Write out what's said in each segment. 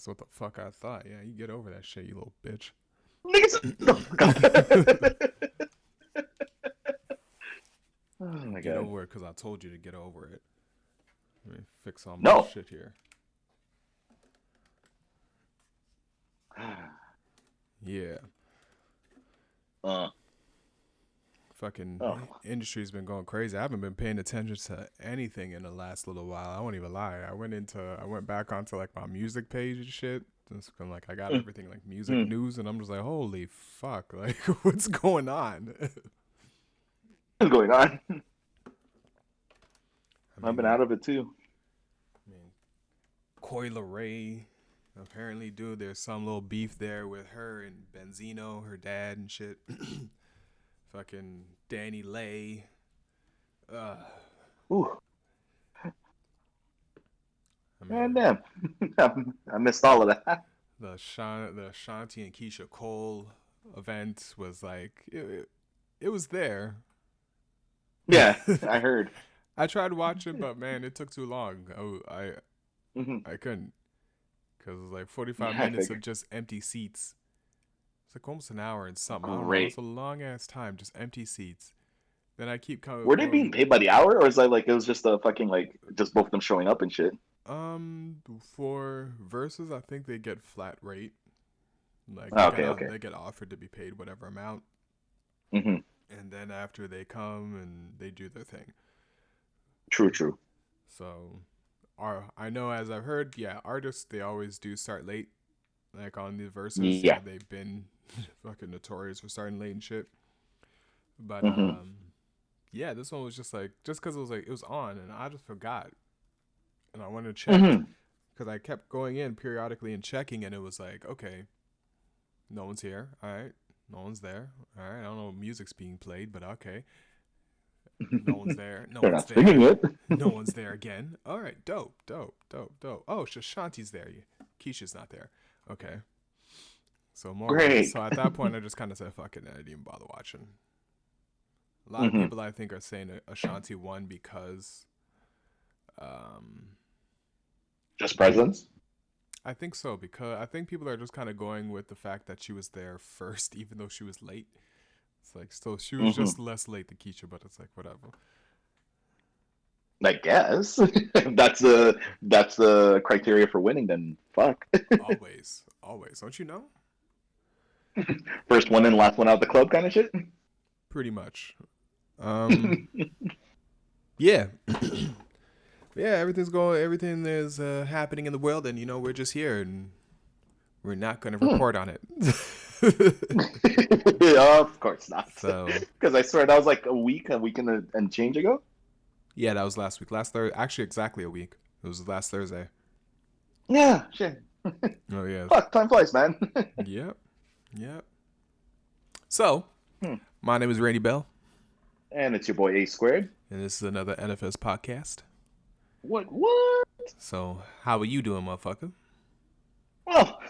That's what the fuck I thought. Yeah, you get over that shit, you little bitch. Oh my Get God. over it because I told you to get over it. Let me fix all my No. shit here. Yeah. Fucking industry's been going crazy. I haven't been paying attention to anything in the last little while. I won't even lie. I went back onto like my music page and shit. Just like I got everything like music news, and I'm just like, holy fuck, like what's going on? What's going on? I've been out of it too. I mean, Coi Leray, apparently, dude, there's some little beef there with her and Benzino, her dad and shit. Fucking Danny Lay. Ooh. I mean, damn. I missed all of that. The Shanti and Keisha Cole event was like, it was there. Yeah, I heard. I tried watching, but man, it took too long. I couldn't. Because it was like 45 minutes of just empty seats. It's like almost an hour and something. I don't know. It's a long ass time, just empty seats. Then I keep coming. Were they being paid by the hour, or is that like it was just a fucking like just both of them showing up and shit? For verses, I think they get flat rate. Like they get offered to be paid whatever amount. And then after they come and they do their thing. True. So, I know as I've heard, artists they always do start late, like on the verses. Yeah, they've been fucking notorious for starting late and shit. But this one was just because it was on and I just forgot, and I wanted to check because I kept going in periodically and checking, and it was like, okay, no one's here. All right, no one's there. All right, I don't know, music's being played, but okay. No one's there. No one's there. No one's there again. All right, dope. Oh, Shanti's there. Keisha's not there. Okay. So more. Great. So at that point, I just kind of said, "Fuck it," and I didn't even bother watching. A lot of people, I think, are saying Ashanti won because, just presence. I think so, because I think people are just kind of going with the fact that she was there first, even though she was late. It's like, still, she was just less late than Keisha, but it's like, whatever. I guess that's the criteria for winning. Then fuck. always, don't you know? First one in, last one out the club, kind of shit. Pretty much. Yeah. Everything is happening in the world, and we're just here, and we're not going to report on it. Of course not. So, because I swear that was like a week and change ago. Yeah, that was last week. Last Thursday, actually, exactly a week. It was last Thursday. Yeah, shit. Oh yeah. Fuck, time flies, man. Yep. So, my name is Randy Bell, and it's your boy A-squared, and this is another NFS podcast. What? So, how are you doing, motherfucker? Well,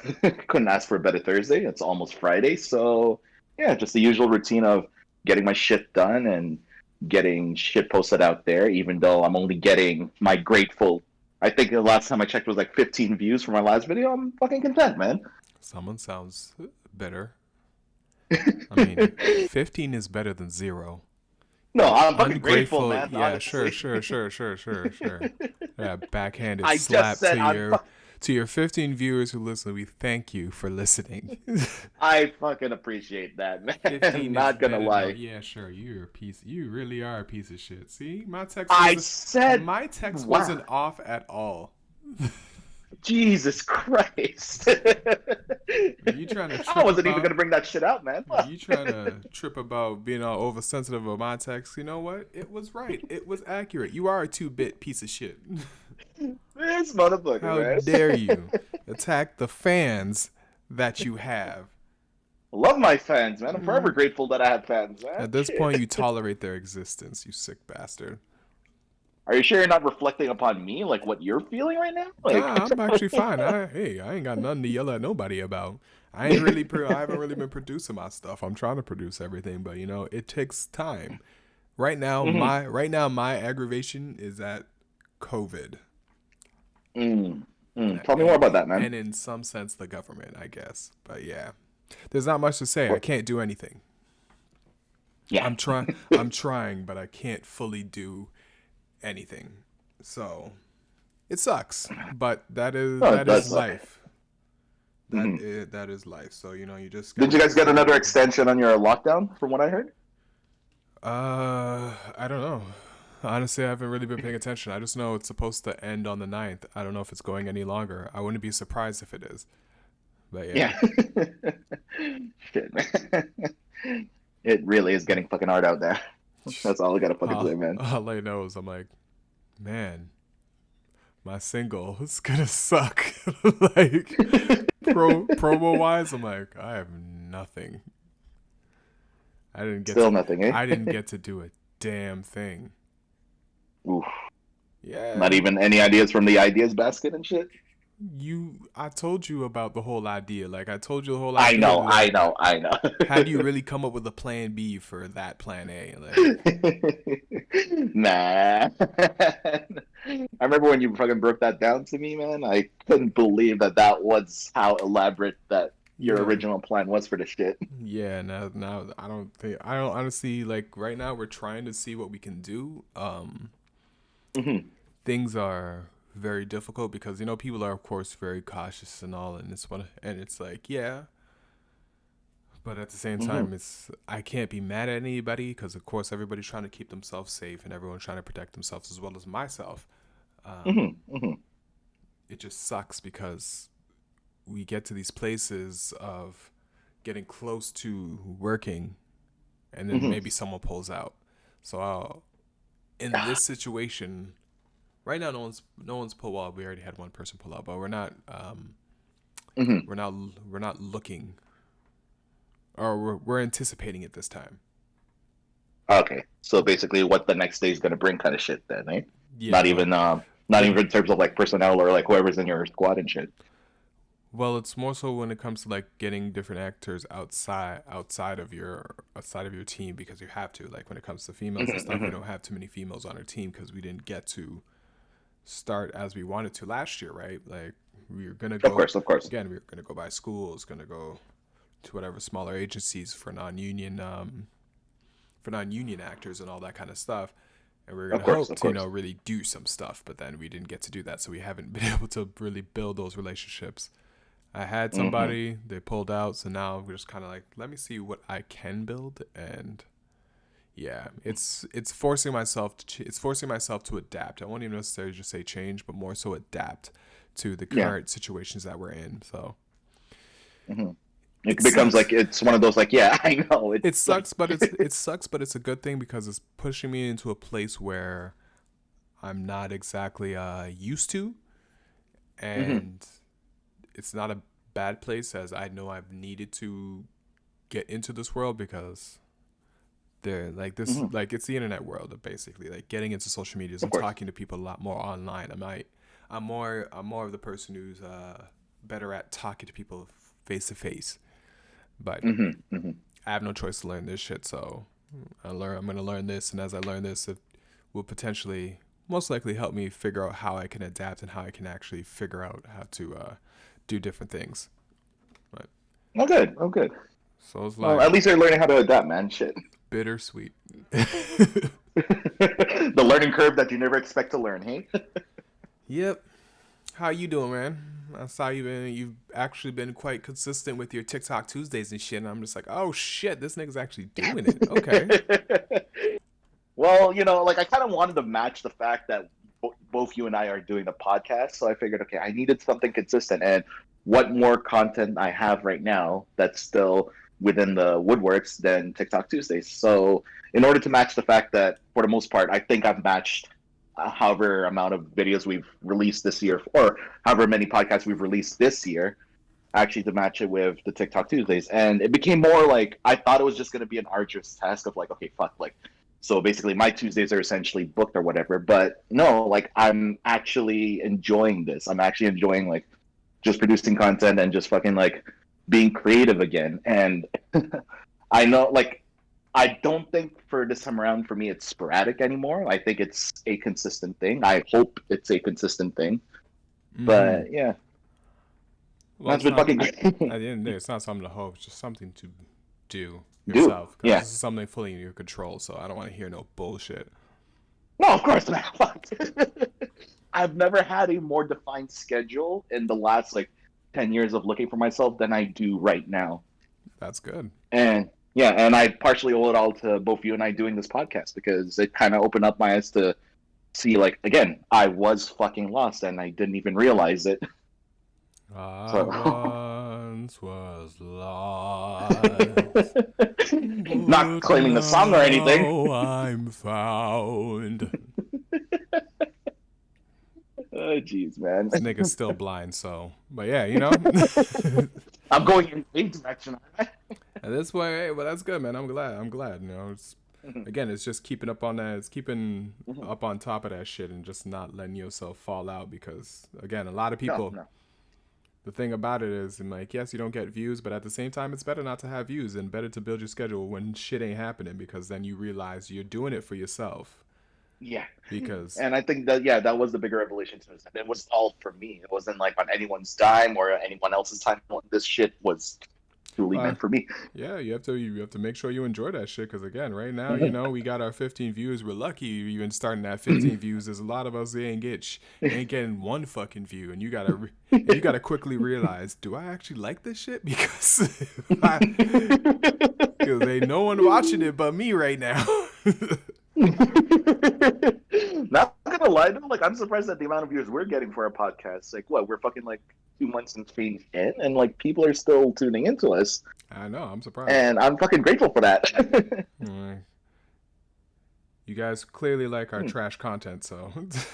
couldn't ask for a better Thursday. It's almost Friday, so yeah, just the usual routine of getting my shit done and getting shit posted out there, even though I'm only getting my grateful, I think the last time I checked was like 15 views for my last video. I'm fucking content, man. Someone sounds better. I mean, 15 is better than 0. No, I'm fucking grateful, man. Yeah, sure. Yeah, backhanded slap to your 15 viewers who listen. We thank you for listening. I fucking appreciate that, man. 15 not gonna lie. Yeah, sure. You're a piece. You really are a piece of shit. See, my text. My text wasn't off at all. Jesus Christ! You trying to? I wasn't even gonna bring that shit out, man. You trying to trip about being all oversensitive of my text? You know what? It was right. It was accurate. You are a 2-bit piece of shit. This motherfucker. How man. dare you attack the fans that you have? I love my fans, man. I'm forever grateful that I have fans, man. At this point, you tolerate their existence. You sick bastard. Are you sure you're not reflecting upon me, like what you're feeling right now? Nah, I'm actually fine. I ain't got nothing to yell at nobody about. I haven't really been producing my stuff. I'm trying to produce everything, but it takes time. Right now, my aggravation is at COVID. Tell me more about that, man. And in some sense, the government, I guess. But yeah, there's not much to say. I can't do anything. Yeah. I'm trying, but I can't fully do anything. So it sucks, but that is life. That is life. So you just. Did you guys get another extension on your lockdown? From what I heard. I don't know. Honestly, I haven't really been paying attention. I just know it's supposed to end on the 9th. I don't know if it's going any longer. I wouldn't be surprised if it is. But yeah. Shit, man. It really is getting fucking hard out there. That's all I gotta fucking say, man. All I know is I'm like, man, my single is gonna suck. Like promo wise, I'm like, I have nothing. I didn't get nothing, eh? I didn't get to do a damn thing. Oof. Yeah. Not even any ideas from the ideas basket and shit? I told you about the whole idea. Like, I told you the whole idea. I know. How do you really come up with a plan B for that plan A? Like... Nah. I remember when you fucking broke that down to me, man. I couldn't believe that was how elaborate that your original plan was for the shit. Yeah, now I don't honestly, like, right now we're trying to see what we can do. Things are very difficult because people are of course very cautious and all, and it's like, yeah, but at the same time I can't be mad at anybody because of course everybody's trying to keep themselves safe and everyone's trying to protect themselves as well as myself. It just sucks because we get to these places of getting close to working and then maybe someone pulls out. So in this situation right now, no one's pulled out. We already had one person pull out, but we're not we're not looking, or we're anticipating it this time. Okay, so basically, what the next day is gonna bring, kind of shit, then, eh? Yeah. Not even in terms of like personnel or like whoever's in your squad and shit. Well, it's more so when it comes to like getting different actors outside of your team, because you have to. Like when it comes to females and stuff, we don't have too many females on our team because we didn't get to start as we wanted to last year, right? Like we were gonna go, of course. Again, we were gonna go by schools, gonna go to whatever smaller agencies for non-union actors and all that kind of stuff, and we were gonna hope to really do some stuff, but then we didn't get to do that, so we haven't been able to really build those relationships. I had somebody, they pulled out, so now we're just kind of like, let me see what I can build, and yeah, it's forcing myself to adapt. I won't even necessarily just say change, but more so adapt to the current situations that we're in. So it becomes like it's one of those like, yeah, I know it sucks, but it's a good thing because it's pushing me into a place where I'm not exactly used to, and it's not a bad place, as I know I've needed to get into this world because they're like this, like it's the internet world, basically, like getting into social media and talking to people a lot more online. I'm more of the person who's better at talking to people face to face, but I have no choice to learn this shit. So I'm going to learn this, and as I learn this, it will potentially most likely help me figure out how I can adapt and how I can actually figure out how to do different things. But oh good. So it's like, well, at least you're learning how to adapt, man. Shit. Bittersweet. The learning curve that you never expect to learn, hey? Yep. How you doing, man? I saw you've actually been quite consistent with your TikTok Tuesdays and shit, and I'm just like, oh shit, this nigga's actually doing it. Okay. Well, like I kind of wanted to match the fact that both you and I are doing the podcast, so I figured, okay, I needed something consistent, and what more content I have right now that's still within the woodworks than TikTok Tuesdays. So in order to match the fact that, for the most part, I think I've matched however amount of videos we've released this year, or however many podcasts we've released this year, actually to match it with the TikTok Tuesdays. And it became more like, I thought it was just going to be an arduous task of like, okay, fuck, like, so basically my Tuesdays are essentially booked or whatever. But no, like, I'm actually enjoying this. I'm actually enjoying like just producing content and just fucking like being creative again. And I know, like, I don't think for this time around for me it's sporadic anymore. I think it's a consistent thing. I hope it's a consistent thing. Mm-hmm. But yeah, Well, that's it's been not, fucking great. at the end of the day, it's not something to hope. It's just something to do Dude, yourself because yeah. this is something fully in your control. So I don't want to hear no bullshit. No, of course not. I've never had a more defined schedule in the last like 10 years of looking for myself than I do right now. That's good. And yeah, and I partially owe it all to both you and I doing this podcast because it kind of opened up my eyes to see, like, again, I was fucking lost and I didn't even realize it. I So, once was lost, not but claiming the song or anything. now I'm found. Oh, jeez, man. This nigga's still blind, so. But yeah, you know. I'm going in a direction. And this way, hey, well, that's good, man. I'm glad. You know, Mhm, again, it's just keeping up on that. It's keeping mhm. up on top of that shit and just not letting yourself fall out because, again, a lot of No, people. no. The thing about it is, I'm like, yes, you don't get views, but at the same time, it's better not to have views and better to build your schedule when shit ain't happening because then you realize you're doing it for yourself. Yeah. Because And I think that, yeah, that was the bigger revelation to us. It was all for me. It wasn't like on anyone's dime or anyone else's time. This shit was truly uh, meant for me. yeah, you have to make sure you enjoy that shit. Because again, right now, you know, we got our 15 views. We're lucky even starting at 15 views. There's a lot of us that ain't getting one fucking view, and you gotta quickly realize, do I actually like this shit? Because because ain't no one watching it but me right now. Not gonna lie though, like I'm surprised at the amount of views we're getting for our podcast. Like, what, we're fucking like 2 months and change in, and like people are still tuning into us, I know, I'm surprised. and I'm fucking grateful for that. Mm. You guys clearly like our trash content, so as,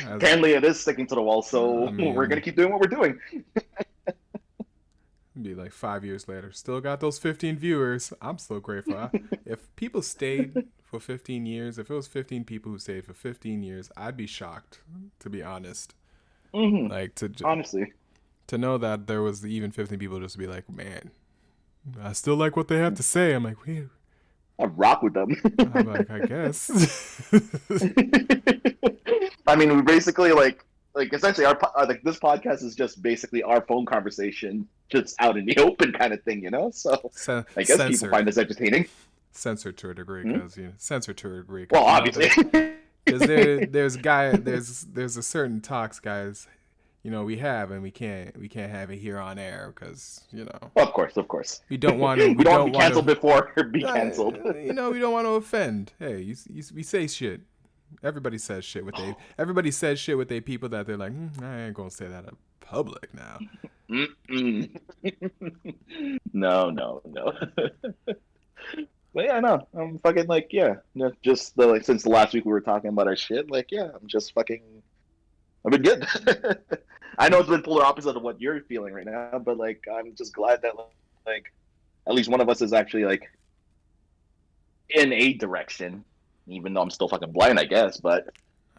Apparently, it is sticking to the wall, I so we're gonna mean, keep doing what we're doing. be like 5 years later, still got those 15 viewers. I'm still grateful. If people stayed for 15 years, if it was 15 people who stayed for 15 years, I'd be shocked, to be honest. Hmm. Like Honestly, to know that there was even 15 people just to be like, man, I still like what they have to say. I'm like, wait. I rock with them. I'm like, I guess. I mean, we basically like essentially like this podcast is just basically our phone conversation, just out in the open kind of thing, you know. So I guess people Censored. find this entertaining. Censored to a degree, Hmm? because censored to a degree, Well, because you know obviously. because there's a certain talks, guys. You know we have, and we can't have it here on air because you know Well, of course, of course. we don't want to We don't want to be canceled before be canceled. you know we don't want to offend. Hey, we say shit. Everybody says shit with they people that they're like, I ain't gonna say that in public now. Mm-mm. No, no, no. But yeah, no, I'm fucking like, yeah, no, just the, like, since the last week we were talking about our shit, like, yeah, I'm just fucking, I've been good. I know it's been polar opposite of what you're feeling right now, but like, I'm just glad that like at least one of us is actually like in a direction, even though I'm still fucking blind, I guess. But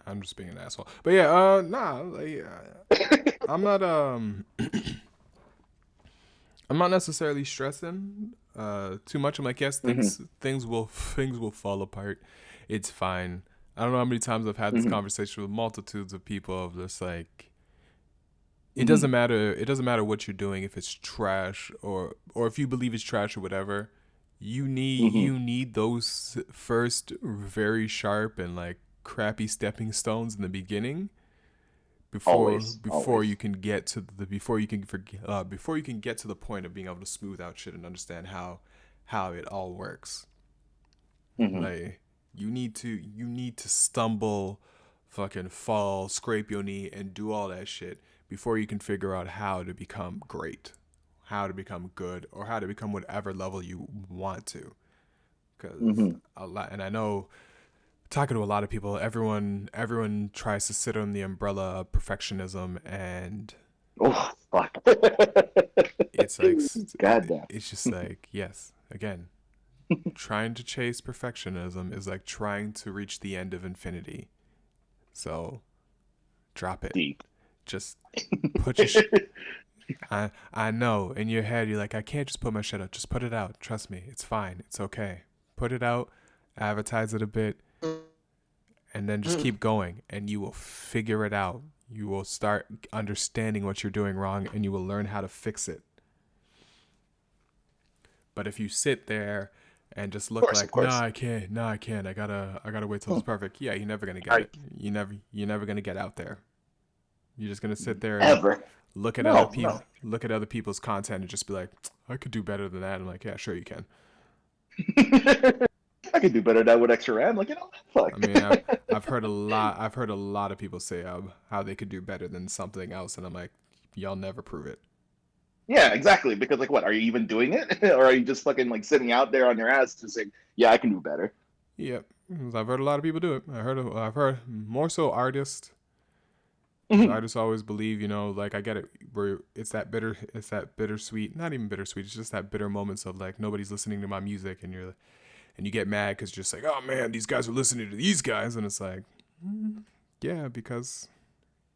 I'm just being an asshole. But yeah, nah, like, I'm not I'm not necessarily stressing too much. I'm like, yes, hmm, things will fall apart. It's fine. I don't know how many times I've had this hmm, conversation with multitudes of people of just like it hmm, doesn't matter what you're doing if it's trash or if you believe it's trash or whatever. hmm. You need those first very sharp and like crappy stepping stones in the beginning Always, before always. you can get to the before you can get to the point of being able to smooth out shit and understand how it all works. Hmm. Like you need to stumble, fucking fall, scrape your knee, and do all that shit before you can figure out how to become great, how to become good, or how to become whatever level you want to. Because Hmm. a lot, and I know talking to a lot of people, everyone tries to sit on the umbrella of perfectionism, and Oh fuck! it's like Goddamn. it's just like yes, again, trying to chase perfectionism is like trying to reach the end of infinity. So drop it. Deep. Just put your. I know in your head you're like I can't just put my shit up. Just put it out. Trust me, it's fine. It's okay. Put it out. Advertise it a bit, and then just keep going, and you will figure it out. You will start understanding what you're doing wrong, and you will learn how to fix it. But if you sit there and just look like, nah, I can't, I gotta wait till it's perfect. Yeah, you're never gonna get it. You're never gonna get out there. You're just gonna sit there and look at other people's content and just be like, I could do better than that. I'm like, yeah, sure you can. I could do better than that with extra RAM. Like, fuck. I mean, I've heard a lot of people say how they could do better than something else, and I'm like, y'all never prove it. Yeah, exactly. Because like, what, are you even doing it, or are you just fucking like sitting out there on your ass just saying, yeah, I can do better? Yep, I've heard a lot of people do it. I've heard more so artists. Artists always believe, like, I get it, where it's that bittersweet, not even bittersweet, it's just that bitter moments of like nobody's listening to my music, and you get mad because you're just like, oh man, these guys are listening to these guys, and it's like, yeah, because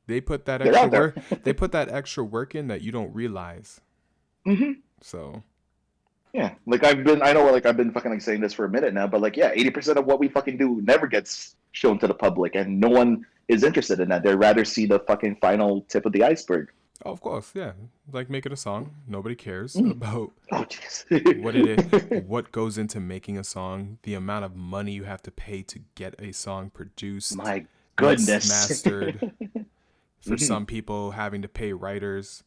they put that extra work. They put that extra work in that you don't realize. So. Yeah, like I've been fucking like saying this for a minute now, but like, yeah, 80% of what we fucking do never gets shown to the public, and no one is interested in that. They'd rather see the fucking final tip of the iceberg. Oh, of course, yeah. Like making a song, nobody cares about what it is, what goes into making a song, the amount of money you have to pay to get a song produced. My goodness, mastered. For some people, having to pay writers,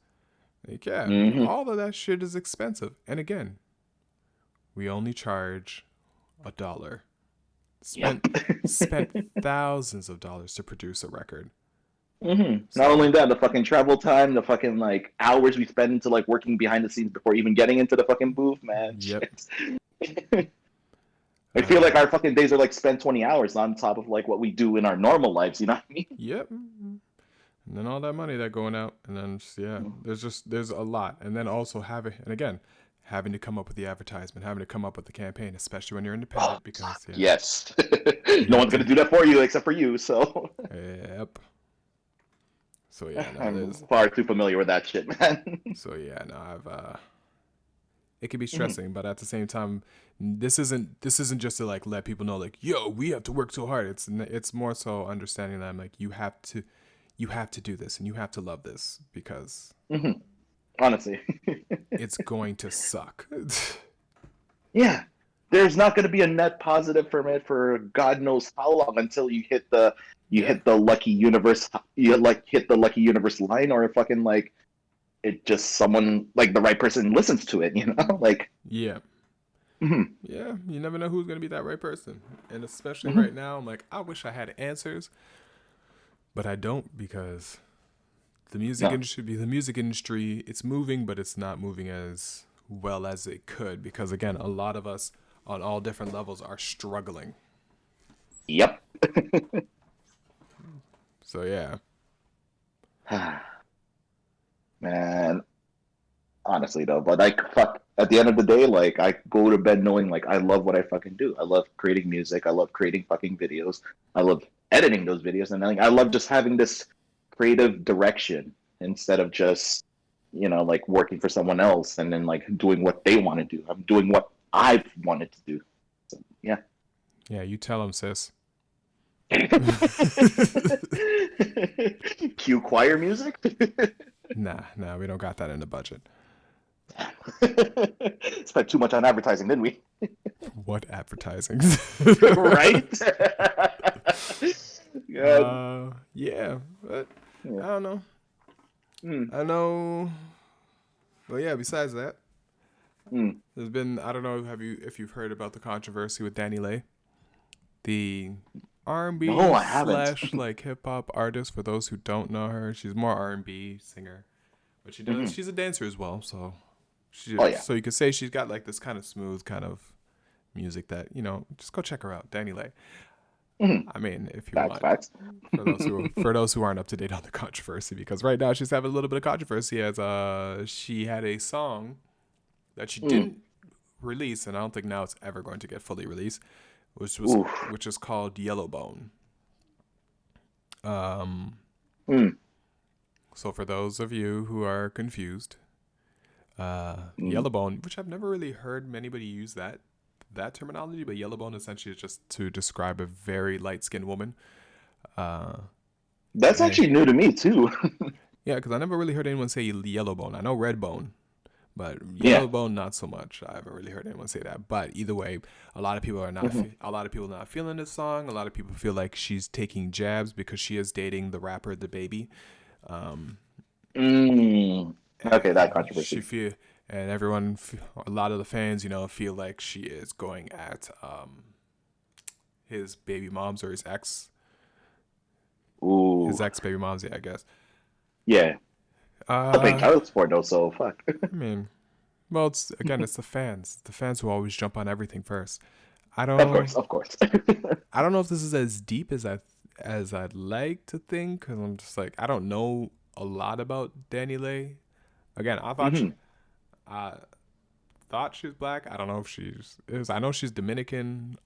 like, yeah, all of that shit is expensive. And again, we only charge $1. Spent thousands of dollars to produce a record. So, not only that, the fucking travel time, the fucking like hours we spend into like working behind the scenes before even getting into the fucking booth, man. Yep. I feel like our fucking days are like spent 20 hours on top of like what we do in our normal lives, you know what I mean? Yep. And then all that money that going out, and then there's a lot, and then also having to come up with the advertisement, having to come up with the campaign, especially when you're independent, because yes, no one's gonna do that for you except for you. So yep. So yeah, I'm far too familiar with that shit, man. So yeah, no, it can be stressing, but at the same time, this isn't just to like let people know like, yo, we have to work so hard. It's more so understanding that I'm like, you have to do this, and you have to love this, because honestly, it's going to suck. Yeah, there's not going to be a net positive from it for God knows how long until you hit the lucky universe. You hit the lucky universe line, or fucking like it just someone like the right person listens to it. Like yeah. Yeah, you never know who's going to be that right person, and especially right now, I'm like, I wish I had answers. But I don't, because the music industry, it's moving, but it's not moving as well as it could, because again, a lot of us on all different levels are struggling. Yep. So yeah. Man, honestly though, but like, fuck, at the end of the day, like, I go to bed knowing like I love what I fucking do. I love creating music. I love creating fucking videos. I love editing those videos, and I love just having this creative direction instead of just like working for someone else and then like doing what they want to do. I'm doing what I've wanted to do. So, yeah. You tell them, sis. Cue choir music. Nah, we don't got that in the budget. Spent too much on advertising, didn't we? What advertising? Right? Yeah, but I don't know. I know. Well, yeah. Besides that, there's been, I don't know if you've heard about the controversy with Danny Lay, the R&B / like hip hop artist. For those who don't know her, she's more R&B singer, but she does. She's a dancer as well, so. So you could say she's got like this kind of smooth kind of music that, just go check her out, Danny Lay. I mean, if you want, for those who aren't up to date on the controversy, because right now she's having a little bit of controversy as she had a song that she didn't release, and I don't think now it's ever going to get fully released, which is called Yellowbone. So for those of you who are confused, Yellowbone, which I've never really heard anybody use that terminology, but Yellowbone essentially is just to describe a very light-skinned woman. That's Hey, actually new to me too. yeah, because I never really heard anyone say yellow bone. I know red bone, but Yeah. yellow bone not so much. I haven't really heard anyone say that. But either way, a lot of people are not. Hmm. A lot of people not feeling this song. A lot of people feel like she's taking jabs because she is dating the rapper the baby. Um, Mm. Okay, that and she controversy. feel and everyone, a lot of the fans, feel like she is going at his baby moms or Ooh. his ex baby moms. Yeah, I guess. Yeah. I'm playing Uh, college sport though, so fuck. I mean, well, it's the fans who always jump on everything first. I Of don't course, of course. I don't know if this is as deep as I'd like to think, because I'm just like I don't know a lot about Danny Lay. Again, Hmm. I thought she was black. I don't know if she's is. I know she's Dominican.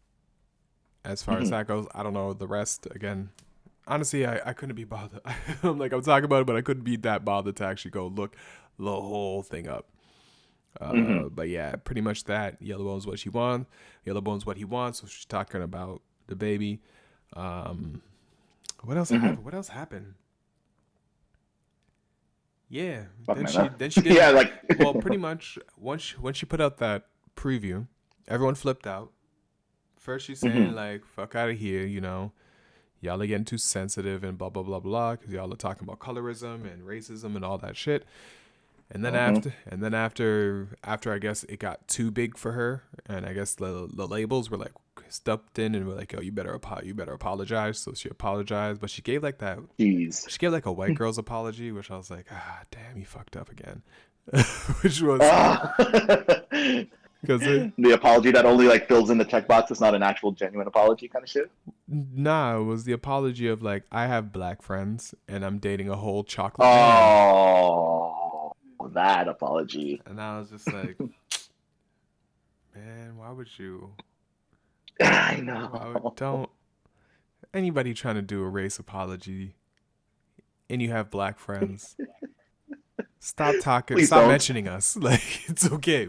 As far as Hmm. that goes, I don't know the rest. Again, honestly, I couldn't be bothered. I'm talking about it, but I couldn't be that bothered to actually go look the whole thing up. Hmm. But yeah, pretty much that. Yellow Bone's what she wants. Yellow Bone's what he wants. So she's talking about the baby. Um, what else Hmm. happened? What else happened? Yeah. Fuck man. Then she did. Yeah, like. Well, pretty much when she put out that preview, everyone flipped out. First she's saying Hmm. like "fuck out of here," y'all are getting too sensitive and blah blah blah blah because y'all are talking about colorism and racism and all that shit. Hmm. And then after I guess it got too big for her, and I guess the labels were like stepped in and were like, "Yo, you better apologize." So she apologized, but Jeez. she gave like a white girl's apology, which I was like, ah, damn, you fucked up again. Which was Ah. because it The apology that only like fills in the checkbox is not an actual genuine apology kind of shit. nah, it was the apology of like I have black friends and I'm dating a whole chocolate man, Oh, that apology. and I was just like, man, why would you? I Why would, know. don't anybody trying to do a race apology and you have black friends? Stop talking. Please Stop don't. mentioning us. Like it's okay.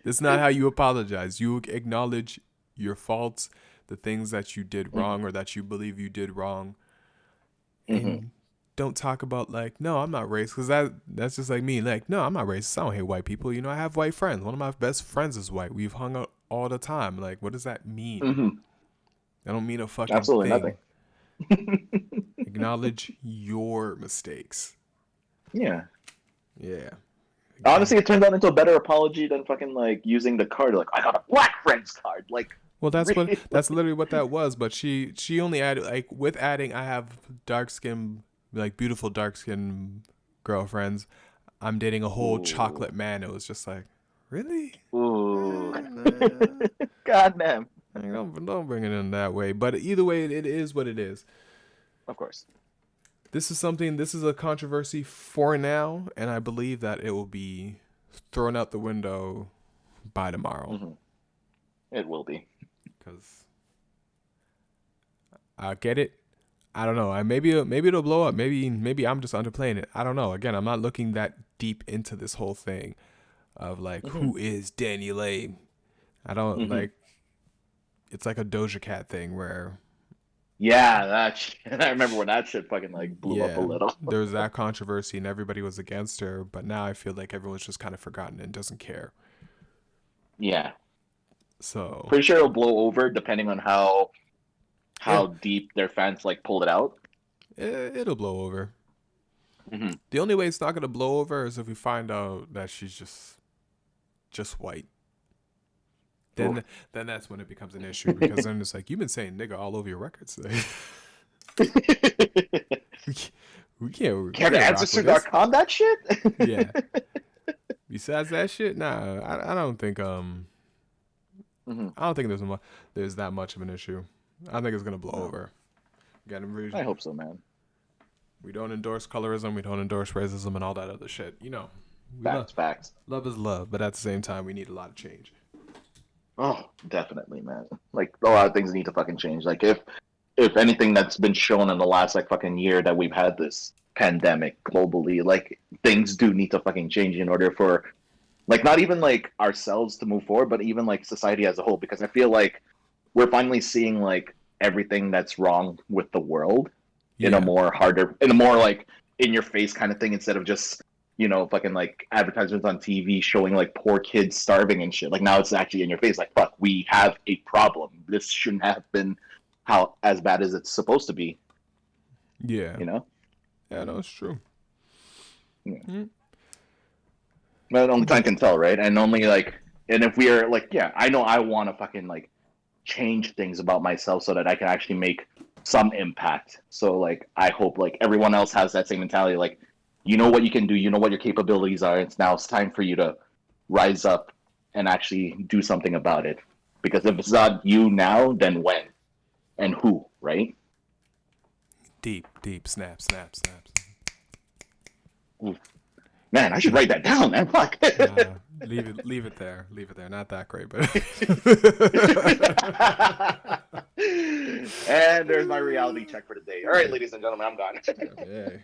That's not how you apologize. You acknowledge your faults, the things that you did Hmm. wrong or that you believe you did wrong, Hmm. and don't talk about like, no, I'm not racist, because that's just like me. Like, no, I'm not racist. I don't hate white people. I have white friends. One of my best friends is white. We've hung out all the time. Like, what does that mean? Hmm. I don't mean a fucking Absolutely thing. nothing. Acknowledge your mistakes. Yeah. Yeah. Again. Honestly, it turned out into a better apology than fucking like using the card. Like, I got a black friends card. Like, Well, really? that's literally what that was. But she only added like with adding, I have dark skin, like beautiful dark skin girlfriends. I'm dating a whole Ooh. chocolate man. It was just like, really? Ooh. Nah, God damn. don't bring it in that way. But either way, it is what it is. Of course. This is a controversy for now, and I believe that it will be thrown out the window by tomorrow. Hmm. It will be. Because I get it. I don't know. Maybe it'll blow up. Maybe I'm just underplaying it. I don't know. Again, I'm not looking that deep into this whole thing of like Hmm. who is Danny Lay. I don't Hmm. like. It's like a Doja Cat thing where Yeah, that shit. I remember when that shit fucking like blew up a yeah, little. there was that controversy and everybody was against her, but now I feel like everyone's just kind of forgotten and doesn't care. Yeah. So Pretty sure it'll blow over depending on it, how deep their fans like pulled it out. it'll blow over. Hmm. The only way it's not gonna blow over is if we find out that she's just white. Oof. Then that's when it becomes an issue because then it's like you've been saying nigga all over your records. We Can't can't answer rock with this. Sugar.com that shit? Yeah. Besides that shit, nah, I don't think Hmm. I don't think there's that much of an issue. I think it's gonna blow No. over. Again, I hope so, man. we don't endorse colorism, we don't endorse racism, and all that other shit. We Facts, facts. love is love, but at the same time, we need a lot of change. Oh, definitely, man. Like a lot of things need to fucking change. Like if anything that's been shown in the last like fucking year that we've had this pandemic globally, like things do need to fucking change in order for like not even like ourselves to move forward, but even like society as a whole. Because I feel like we're finally seeing like everything that's wrong with the world, in a more harder, in a more like in your face kind of thing, instead of just, fucking like advertisements on TV showing like poor kids starving and shit. Like now it's actually in your face. Like, fuck, we have a problem. This shouldn't have been as bad as it's supposed to be. Yeah. Yeah, no, it's true. Yeah. Mm-hmm. But only time can tell, right? And only and if we are like, yeah, I know I want to fucking like change things about myself so that I can actually make some impact. So like, I hope like everyone else has that same mentality. Like, you know what you can do, you know what your capabilities are. It's time for you to rise up and actually do something about it. Because if it's not you now, then when and who, right? Deep, snap. Ooh. Man, I should write that down, man. Fuck. Leave it there. Not that great, but. And there's my reality check for the day. All right, ladies and gentlemen, I'm gone. Okay.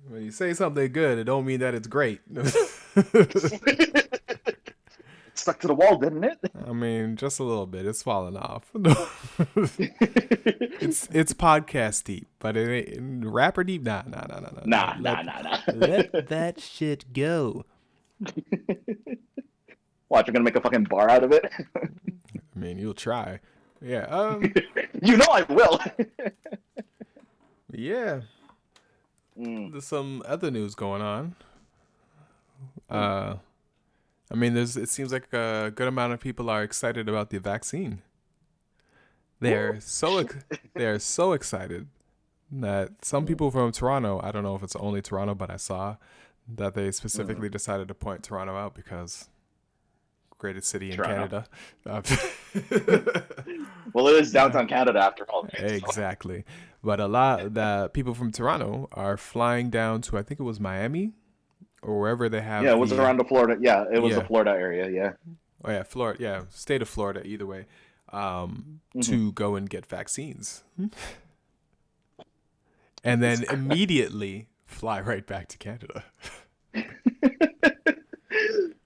When you say something good, it don't mean that it's great. It stuck to the wall, didn't it? I mean, just a little bit. It's falling off. It's podcast deep, but it ain't rapper deep. Nah. Nah. Let that shit go. Watch, you're gonna make a fucking bar out of it. I mean, you'll try. Yeah. I will. Yeah. There's some other news going on. I mean, it seems like a good amount of people are excited about the vaccine. They're so excited that some people from Toronto, I don't know if it's only Toronto, but I saw that they specifically decided to point Toronto out because greatest city in Canada. Well, it is downtown Canada after all. Right? Exactly. But a lot of the people from Toronto are flying down to, I think it was Miami or wherever they have. Yeah, it was around the Florida. Yeah, it was the Florida area. Yeah. Oh yeah, Florida. Yeah, state of Florida. Either way, to go and get vaccines, and then immediately fly right back to Canada.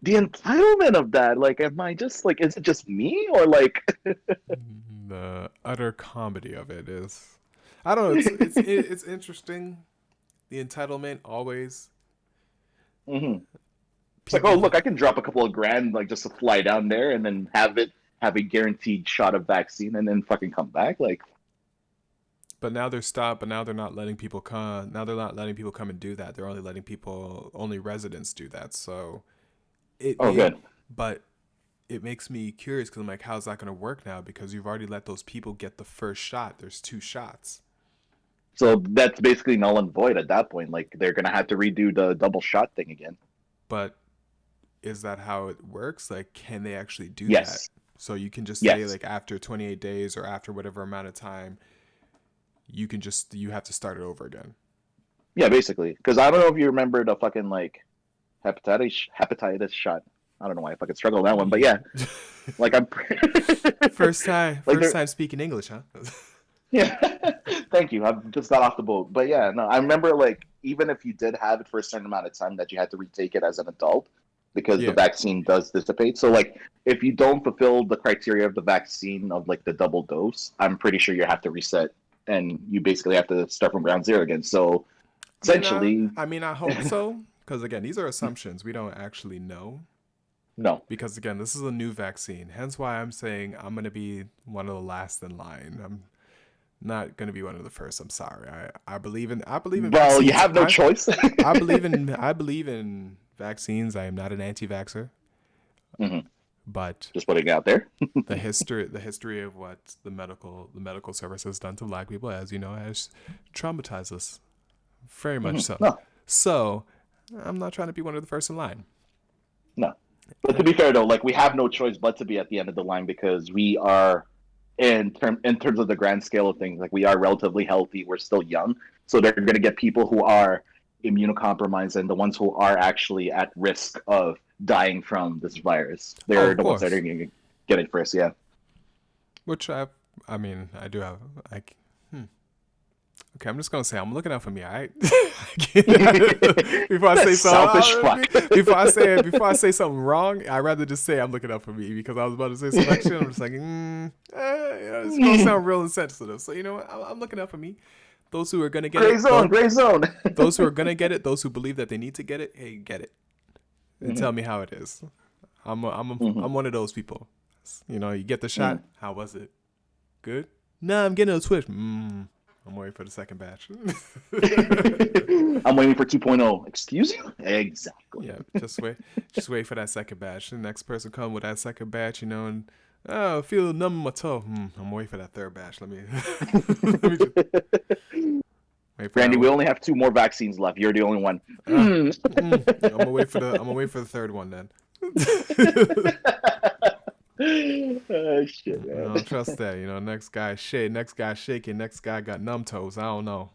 The entitlement of that, like, am I just like, is it just me or like? The utter comedy of it is, I don't know. It's interesting. The entitlement always. Mm-hmm. It's like, oh look, I can drop a couple of grand, like just to fly down there and then have a guaranteed shot of vaccine and then fucking come back, like. But now they're stopped. But now they're not letting people come. Now they're not letting people come and do that. They're only letting only residents do that. So. Good. But it makes me curious because I'm like, how's that going to work now? Because you've already let those people get the first shot. There's 2 shots. So that's basically null and void at that point. Like they're going to have to redo the double shot thing again. But is that how it works? Like, can they actually do that? So you can just say like after 28 days or after whatever amount of time, you have to start it over again. Yeah, basically. Because I don't know if you remember the fucking like hepatitis shot. I don't know why I fucking struggle with that one, but yeah, like I'm first time speaking English, huh? Yeah, thank you. I've just got off the boat, but yeah, no, I remember like even if you did have it for a certain amount of time, that you had to retake it as an adult because the vaccine does dissipate. So like if you don't fulfill the criteria of the vaccine of like the double dose, I'm pretty sure you have to reset and you basically have to start from ground zero again. So essentially, I mean, I hope so. Because, again, these are assumptions. We don't actually know. No. Because, again, this is a new vaccine. Hence why I'm saying I'm going to be one of the last in line. I'm not going to be one of the first. I'm sorry. I believe in well, vaccines. You have no choice. I believe in vaccines. I am not an anti-vaxxer. Mm-hmm. But just putting it out there. the history of what the medical service has done to Black people, as you know, has traumatized us very much so. No. So I'm not trying to be one of the first in line. No. But to be fair, though, like we have no choice but to be at the end of the line because we are, in terms of the grand scale of things, like we are relatively healthy. We're still young. So they're going to get people who are immunocompromised and the ones who are actually at risk of dying from this virus. They're the ones that are going to get it first, yeah. Which I do have. Okay, I'm just gonna say I'm looking out for me. All right. Before I say something, before I say something wrong, I'd rather just say I'm looking out for me because I was about to say selection. I'm just like, it's gonna sound real insensitive. So you know what? I'm looking out for me. Those who are gonna get Gray it, zone, gray zone. those who are gonna get it, those who believe that they need to get it, hey, get it, and tell me how it is. I'm one of those people. You know, you get the shot. How was it? Good? Nah, I'm getting a twitch. I'm waiting for the second batch. I'm waiting for 2.0. Excuse you? Exactly. Yeah, just wait for that second batch. The next person come with that second batch, you know, and I feel numb in my toe. I'm waiting for that third batch. Let me just wait for Randy, that we one. only have 2 more vaccines left. You're the only one. I'm gonna wait for the third one then. Oh, shit, man. You know, trust that. You know, next guy shaking, next guy got numb toes. I don't know.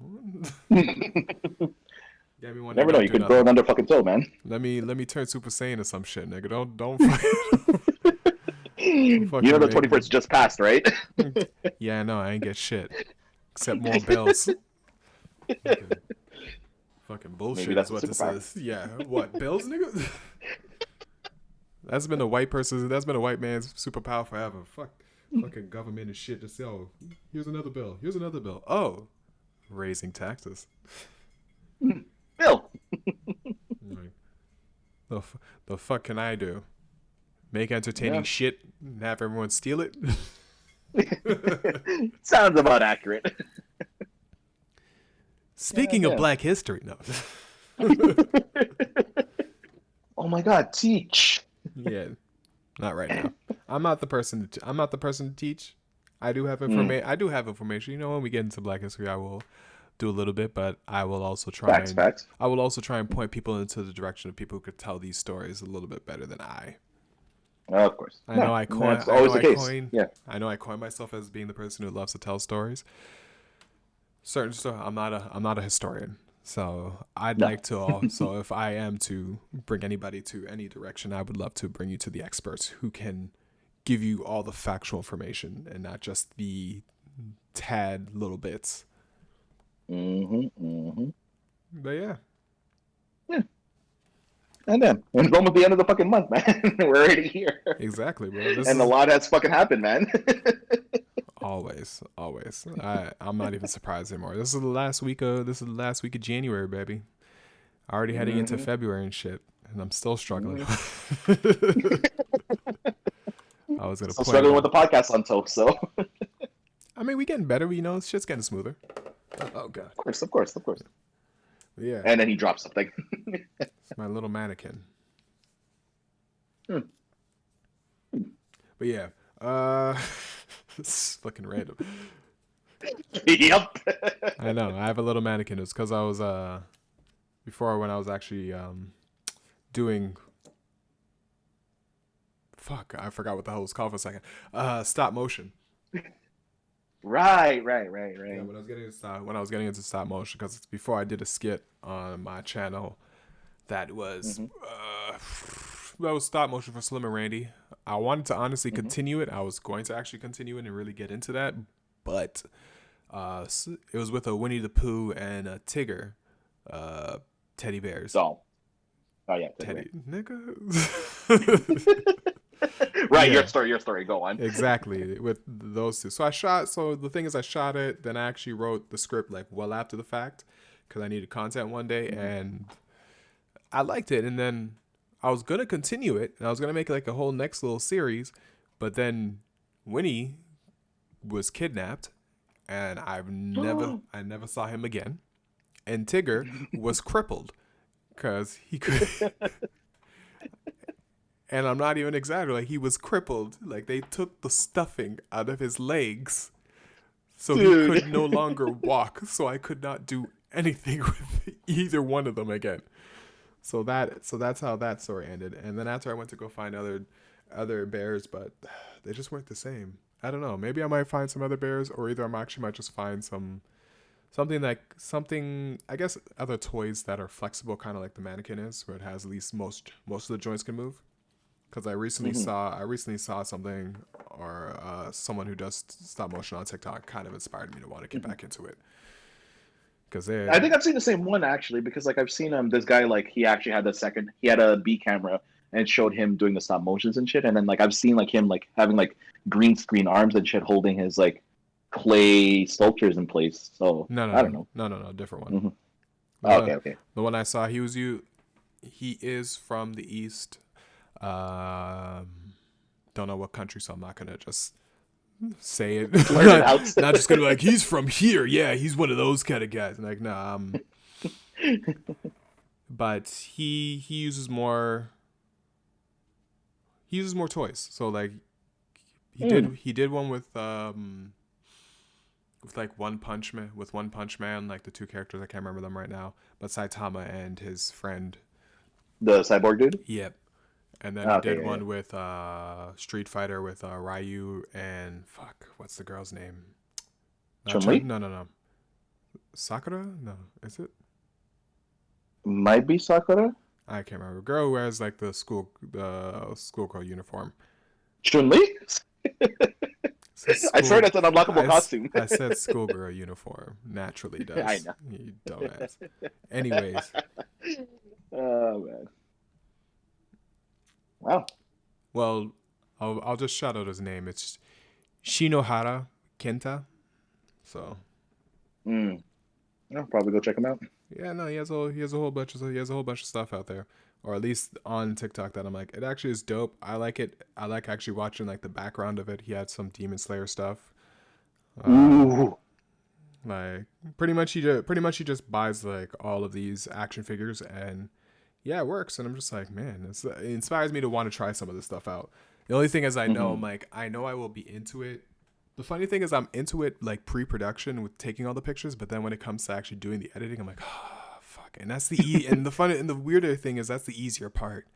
Get me one. Never know. You could throw it under fucking toe, man. Let me turn Super Saiyan or some shit, nigga. Don't You know the 21st just passed, right? Yeah, I know. I ain't get shit except more bills. Fucking bullshit. Maybe that's is what this superpower. is. Yeah, what bills, nigga? That's been a white man's superpower forever. Fucking government and shit. Just here's another bill. Here's another bill. Oh, raising taxes. Bill. Like, the fuck can I do? Make entertaining shit and have everyone steal it? Sounds about accurate. Speaking of Black History, no. Oh my God, teach. Yeah, not right now. I'm not the person to teach. I do have information. You know, when we get into Black History, I will do a little bit, but I will also try. Facts. I will also try and point people into the direction of people who could tell these stories a little bit better than I. Of course. I know I coin. That's always the case. I know I coin myself as being the person who loves to tell stories. Certain story. I'm not a historian. So I'd like to. So if I am to bring anybody to any direction, I would love to bring you to the experts who can give you all the factual information and not just the tad little bits. But yeah. And then it's almost the end of the fucking month, man. We're already here. Exactly, bro. And a lot has fucking happened, man. Always. I'm not even surprised anymore. This is the last week of January, baby. Already heading into February and shit, and I'm still struggling. I was gonna still struggling with the podcast on toe, so. I mean, we getting better. You know, shit's getting smoother. Oh god. Of course. Yeah. And then he dropped something. It's my little mannequin. But yeah. It's fucking random. Yep. I know. I have a little mannequin. It's because I was before when I was actually doing. Fuck! I forgot what the hell it was called for a second. Stop motion. Right. Yeah, when I was getting into stop motion, because it's before I did a skit on my channel that was stop motion for Slim and A-squar3d. I wanted to honestly continue it. I was going to actually continue it and really get into that, but it was with a Winnie the Pooh and a Tigger teddy bears. Oh yeah, teddy nigga. Right, Yeah. your story. Go on. Exactly, with those two. So the thing is, I shot it, then I actually wrote the script like well after the fact because I needed content one day, and I liked it. And then I was gonna continue it, and I was gonna make like a whole next little series, but then Winnie was kidnapped, and I never saw him again. And Tigger was crippled because he could. And I'm not even exaggerating. Like, he was crippled. Like, they took the stuffing out of his legs, so he could no longer walk. So I could not do anything with either one of them again. So that's how that story ended. And then after I went to go find other bears, but they just weren't the same. I don't know. Maybe I might find some other bears, or either I actually might just find something I guess other toys that are flexible, kind of like the mannequin is, where it has at least most of the joints can move. Because I recently saw something, or someone who does stop motion on TikTok kind of inspired me to want to get back into it. Because I think I've seen the same one actually, because like I've seen this guy, like he actually had he had a B camera and it showed him doing the stop motions and shit, and then like I've seen like him like having like green screen arms and shit, holding his like clay sculptures in place. So I don't know. No, different one. Mm-hmm. The one, Okay. The one I saw, he is from the East. Don't know what country, so I'm not gonna just say it. Not just gonna be like, he's from here. Yeah, he's one of those kind of guys. And like, nah. But he uses more. He uses more toys. So like, he did one with like One Punch Man, like the two characters, I can't remember them right now, but Saitama and his friend, the cyborg dude. Yep. And then he did one with Street Fighter with Ryu and what's the girl's name? Chun-Li? No. Sakura? No, is it? Might be Sakura. I can't remember. Girl who wears like the schoolgirl uniform. Chun-Li? I swear that's an unlockable costume. I said schoolgirl uniform. Naturally does. I know. You dumbass. Anyways. Oh, man. Wow. Well, I'll just shout out his name. It's Shinohara Kenta. So. I'll probably go check him out. Yeah, no, he has a whole bunch of stuff out there, or at least on TikTok that I'm like, it actually is dope. I like it. I like actually watching like the background of it. He had some Demon Slayer stuff. Ooh. Like pretty much he just buys like all of these action figures, and yeah, it works. And I'm just like, man, it inspires me to want to try some of this stuff out. The only thing is, I know I know I will be into it. The funny thing is, I'm into it like pre-production with taking all the pictures, but then when it comes to actually doing the editing, I'm like, oh, fuck. And that's and the weirder thing is that's the easier part.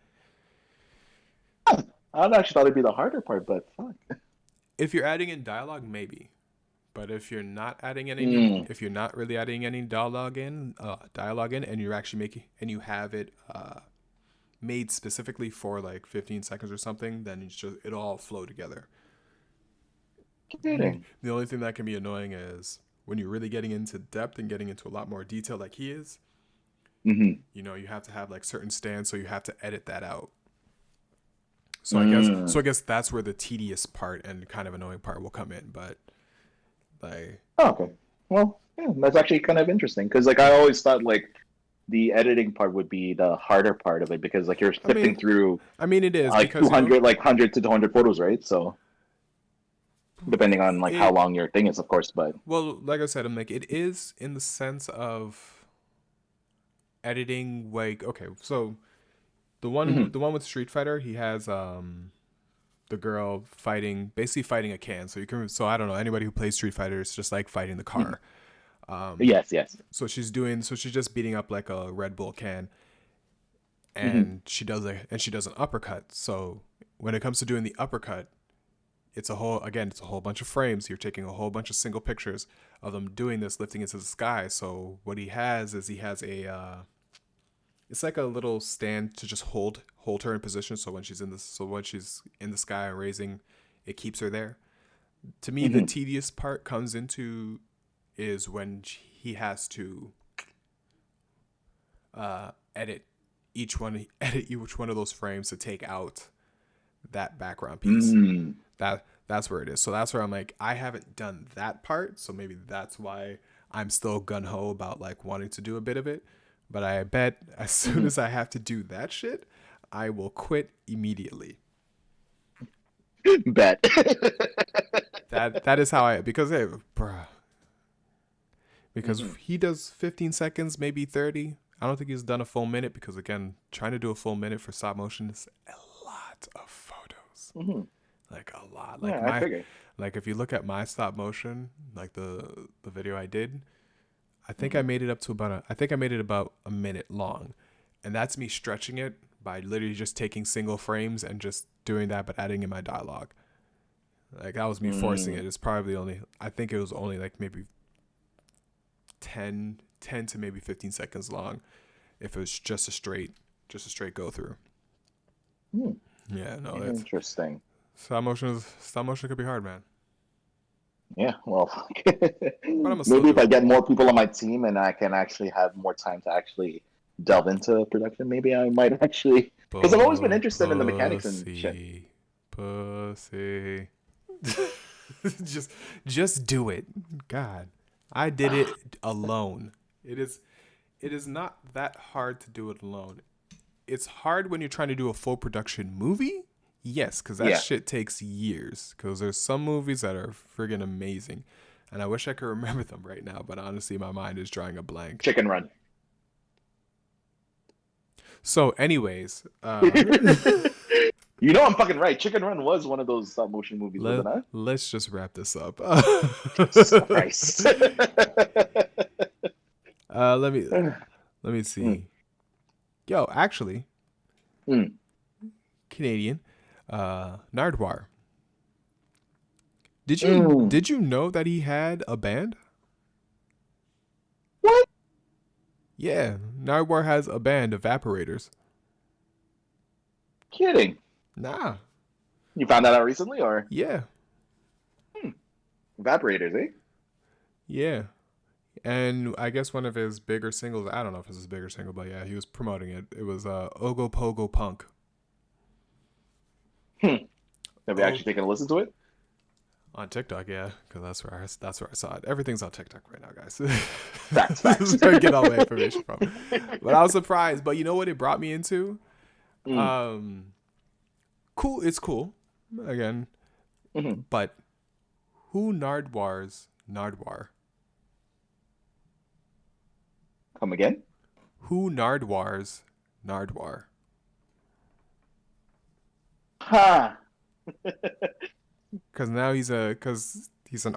I actually thought it'd be the harder part, but fuck. If you're adding in dialogue, maybe. But if you're not adding any, if you're not really adding any dialogue in, and you're actually you have it made specifically for like 15 seconds or something, then it'll all flow together. Kidding. The only thing that can be annoying is when you're really getting into depth and getting into a lot more detail like he is, you know, you have to have like certain stands, so you have to edit that out. So I guess that's where the tedious part and kind of annoying part will come in, but like... Oh, okay. Well, yeah, that's actually kind of interesting, because like I always thought like the editing part would be the harder part of it, because like you're sifting through... I mean, it is. Like 200, like 100 to 200 photos, right? So... Depending on like how long your thing is, of course, but well, like I said, I'm like, it is in the sense of editing. Like, okay, so the one with Street Fighter, he has the girl basically fighting a can. So I don't know, anybody who plays Street Fighter, it's just like fighting the car. Yes. So she's just beating up like a Red Bull can, and she does an uppercut. So when it comes to doing the uppercut, it's a whole bunch of frames. You're taking a whole bunch of single pictures of them doing this, lifting into the sky. So what he has a it's like a little stand to just hold her in position. So when she's in the sky and raising, it keeps her there. To me, the tedious part comes into is when he has to edit each one of those frames to take out that background piece. That's where it is. So that's where I'm like, I haven't done that part, so maybe that's why I'm still gun-ho about like wanting to do a bit of it. But I bet as soon as I have to do that shit, I will quit immediately. Bet. That is how because he does 15 seconds, maybe 30. I don't think he's done a full minute, because again, trying to do a full minute for stop motion is a lot of photos. Like a lot. Like if you look at my stop motion, like the video I did, I think I made it about a minute long. And that's me stretching it by literally just taking single frames and just doing that, but adding in my dialogue. Like that was me forcing it. It's probably I think it was only like maybe 10 to maybe 15 seconds long if it was just a straight go through. Yeah, no, that's interesting. Stop motion could be hard, man. Yeah, well, maybe if I get more people on my team and I can actually have more time to actually delve into production, maybe I might actually, because I've always been interested in the mechanics and shit. Pussy. just do it. God, I did it alone. It is not that hard to do it alone. It's hard when you're trying to do a full production movie. Yes, because that shit takes years. Because there's some movies that are friggin' amazing, and I wish I could remember them right now. But honestly, my mind is drawing a blank. Chicken Run. So, anyways, you know I'm fucking right. Chicken Run was one of those stop motion movies, wasn't it? Let's just wrap this up. Jesus Christ. Let me see. Yo, actually, Canadian, Nardwuar. Did you know that he had a band? What? Yeah, Nardwuar has a band, Evaporators. Kidding. Nah. You found that out recently, or? Yeah. Evaporators, eh? Yeah. And I guess one of his bigger singles, I don't know if it's his bigger single, but yeah, he was promoting it. It was Ogo Pogo Punk. Have you actually taken a listen to it? On TikTok, yeah, because that's where I saw it. Everything's on TikTok right now, guys. Facts. This is where I get all my information from. But I was surprised. But you know what it brought me into? Cool. It's cool. Again. But who Nardwuar's Nardwuar? Come again? Who Nardwuar's Nardwuar? Ha! Because now he's an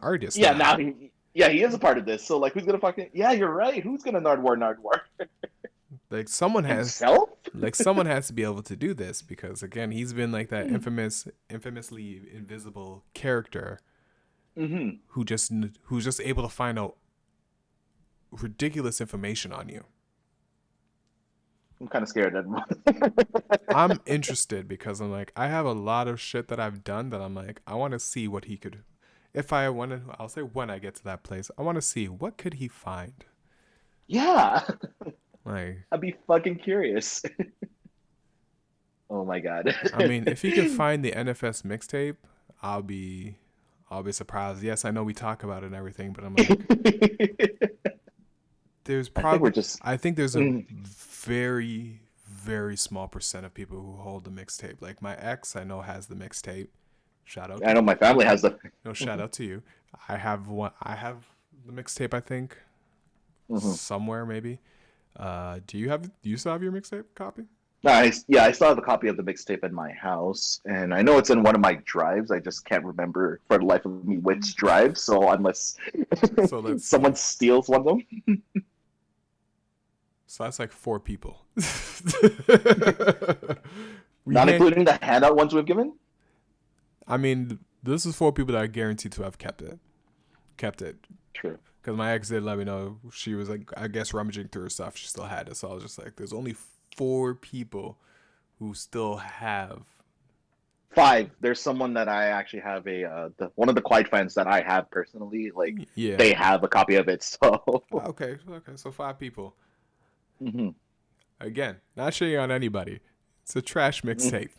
artist. Yeah, now he is a part of this. So like, who's gonna fucking? Yeah, you're right. Who's gonna Nardwuar? Like someone has Himself? Like someone has to be able to do this because again, he's been like that infamously invisible character who's just able to find out ridiculous information on you. I'm kind of scared. I'm interested because I'm like, I have a lot of shit that I've done that I'm like, I want to see what he could. If I want to, I'll say when I get to that place, I want to see what could he find. Yeah. Like, I'd be fucking curious. Oh my god. I mean, if he can find the NFS mixtape, I'll be surprised. Yes, I know we talk about it and everything, but I'm like, there's probably I think there's a very, very small percent of people who hold the mixtape. Like my ex, I know has the mixtape. Shout out. I know my family has the. No, shout out to you. I have one. I have the mixtape. I think somewhere maybe. Do you still have your mixtape copy? I still have a copy of the mixtape in my house, and I know it's in one of my drives. I just can't remember for the life of me which drive. So unless someone steals one of them. So that's like 4 people. Not including the handout ones we've given? I mean, this is 4 people that are guaranteed to have kept it. True. Because my ex did let me know she was like, I guess rummaging through her stuff, she still had it. So I was just like, there's only 4 people who still have. 5. There's someone that I actually have one of the Quiet fans that I have personally. Like, they have a copy of it. So okay, so 5 people. Again, not shitting on anybody. It's a trash mixtape.